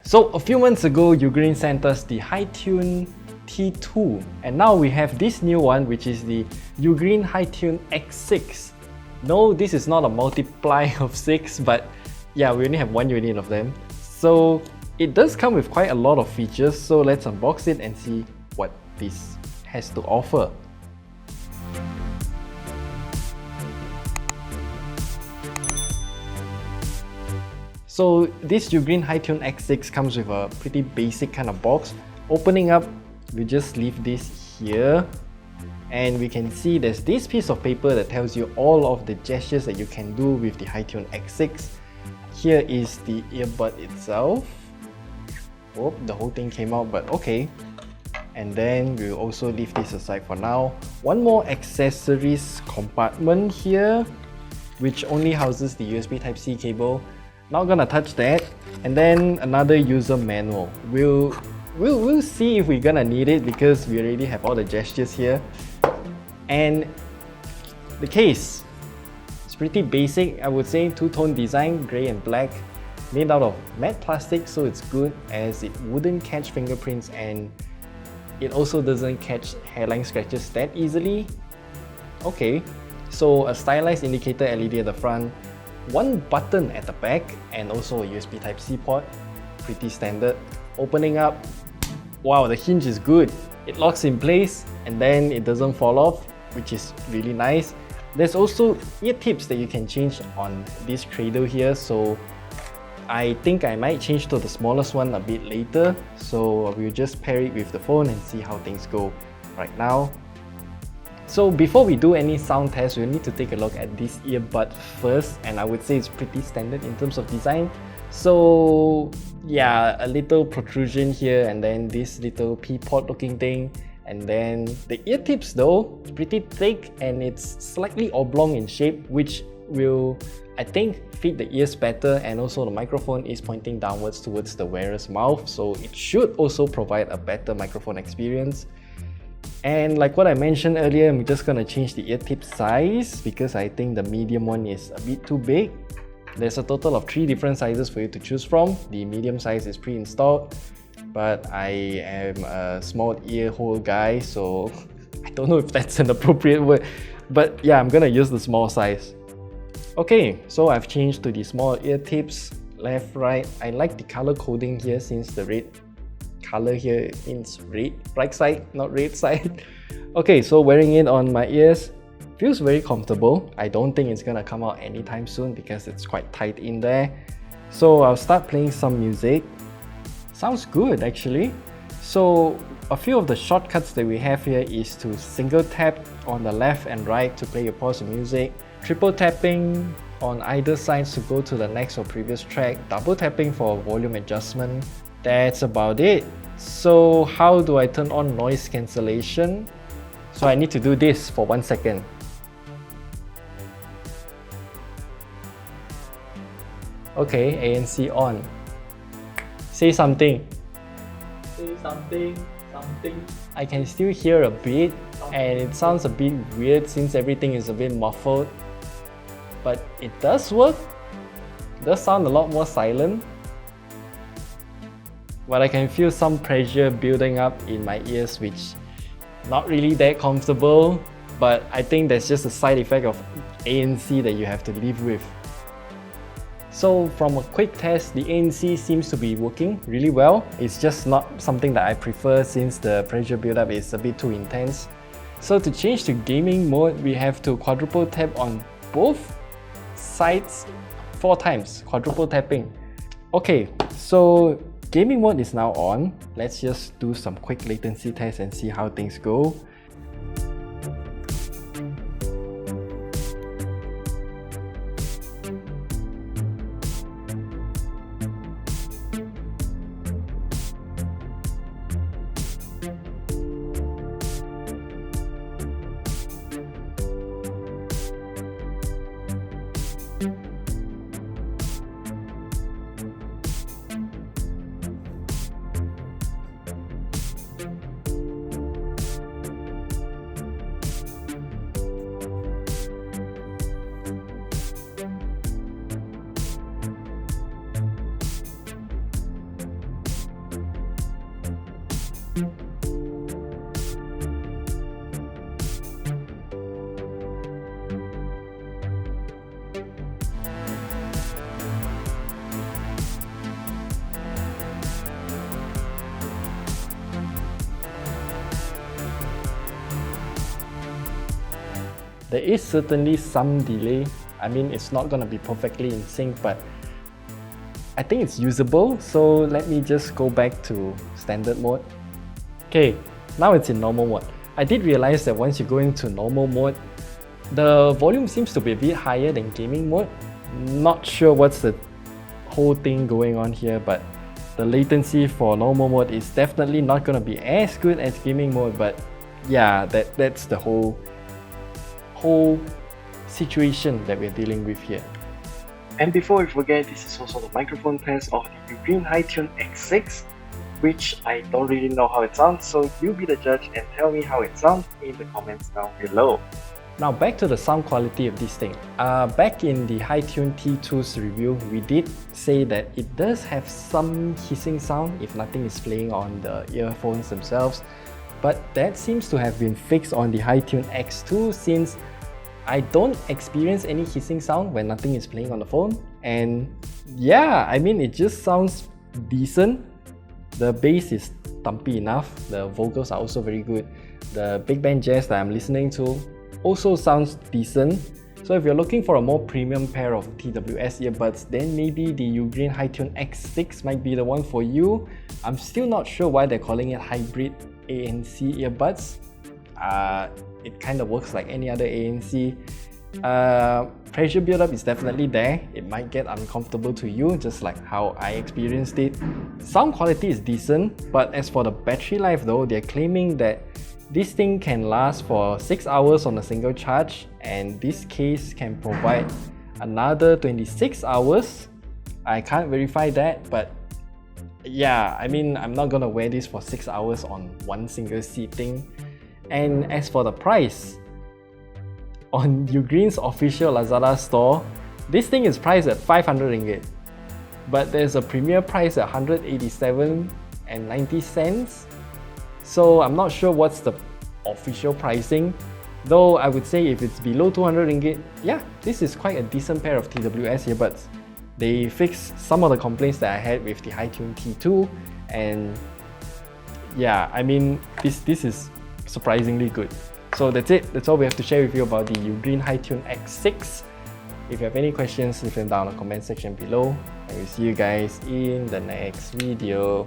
So a few months ago, Ugreen sent us the HiTune T2, and now we have this new one, which is the Ugreen HiTune X6. No, this is not a multiply of 6, but yeah, we only have one unit of them. So it does come with quite a lot of features, so let's unbox it and see what this has to offer. So this Ugreen HiTune X6 comes with a pretty basic kind of box. Opening up, we just leave this here, and we can see there's this piece of paper that tells you all of the gestures that you can do with the HiTune X6. Here is the earbud itself. Oh, the whole thing came out, but okay. And then we'll also leave this aside for now. One more accessories compartment here, which only houses the USB Type-C cable. Not gonna touch that. And then another user manual. We'll see if we're gonna need it because we already have all the gestures here. And the case, it's pretty basic, I would say. Two-tone design, grey and black, made out of matte plastic, so it's good as it wouldn't catch fingerprints and it also doesn't catch hairline scratches that easily. Okay, so a stylized indicator LED at the front, one button at the back, and also a USB Type-C port. Pretty standard. Opening up, wow, the hinge is good. It locks in place and then it doesn't fall off, which is really nice. There's also ear tips that you can change on this cradle here, so I think I might change to the smallest one a bit later. So we'll just pair it with the phone and see how things go right now. So before we do any sound tests, we'll need to take a look at this earbud first, and I would say it's pretty standard in terms of design. So yeah, a little protrusion here, and then this little P-port looking thing, and then the ear tips though, it's pretty thick and it's slightly oblong in shape, which will, I think, fit the ears better, and also the microphone is pointing downwards towards the wearer's mouth, so it should also provide a better microphone experience. And like what I mentioned earlier, I'm just gonna change the ear tip size because I think the medium one is a bit too big. There's a total of 3 different sizes for you to choose from. The medium size is pre-installed, but I am a small ear hole guy, so I don't know if that's an appropriate word, but yeah, I'm gonna use the small size. Okay, so I've changed to the small ear tips, left, right. I like the color coding here since the red color here is red, right side, not red side. Okay, so wearing it on my ears feels very comfortable. I don't think it's gonna come out anytime soon because it's quite tight in there. So I'll start playing some music. Sounds good actually. So a few of the shortcuts that we have here is to single tap on the left and right to play or pause the music, triple tapping on either side to go to the next or previous track, double tapping for volume adjustment. That's about it. So how do I turn on noise cancellation? So I need to do this for 1 second. Okay, ANC on. Say something. Say something. I can still hear a bit, and it sounds a bit weird since everything is a bit muffled. But it does work. It does sound a lot more silent. But I can feel some pressure building up in my ears, which not really that comfortable, but I think that's just a side effect of ANC that you have to live with. So from a quick test, the ANC seems to be working really well. It's just not something that I prefer since the pressure buildup is a bit too intense. So to change to gaming mode, we have to quadruple tap on both sides 4 times, quadruple tapping. Okay, so gaming mode is now on. Let's just do some quick latency tests and see how things go. There is certainly some delay. I mean, it's not gonna be perfectly in sync, but I think it's usable. So let me just go back to standard mode. Okay, now it's in normal mode. I did realize that once you go into normal mode, the volume seems to be a bit higher than gaming mode. Not sure what's the whole thing going on here, but the latency for normal mode is definitely not going to be as good as gaming mode. But yeah, that's the whole situation that we're dealing with here. And before we forget, this is also the microphone test of the Ugreen HiTune X6, which I don't really know how it sounds, so you be the judge and tell me how it sounds in the comments down below. Now back to the sound quality of this thing. Back in the HiTune T2's review, we did say that it does have some hissing sound if nothing is playing on the earphones themselves, but that seems to have been fixed on the HiTune X2 since I don't experience any hissing sound when nothing is playing on the phone. And yeah, I mean, it just sounds decent. The bass is thumpy enough, the vocals are also very good. The big band jazz that I'm listening to also sounds decent. So if you're looking for a more premium pair of TWS earbuds, then maybe the Ugreen HiTune X6 might be the one for you. I'm still not sure why they're calling it hybrid ANC earbuds. It kind of works like any other ANC. Pressure buildup is definitely there. It might get uncomfortable to you, just like how I experienced it. Sound quality is decent, but as for the battery life though, they're claiming that this thing can last for 6 hours on a single charge, and this case can provide another 26 hours. I can't verify that, but yeah, I mean, I'm not gonna wear this for 6 hours on one single sitting. And as for the price, on Ugreen's official Lazada store, this thing is priced at 500 ringgit. But there's a premier price at 187.90. So I'm not sure what's the official pricing. Though I would say if it's below 200 ringgit, yeah, this is quite a decent pair of TWS earbuds. They fixed some of the complaints that I had with the HiTune T2, and yeah, I mean, this is surprisingly good. So that's it. That's all we have to share with you about the Ugreen HiTune X6. If you have any questions, leave them down in the comment section below. And we'll see you guys in the next video.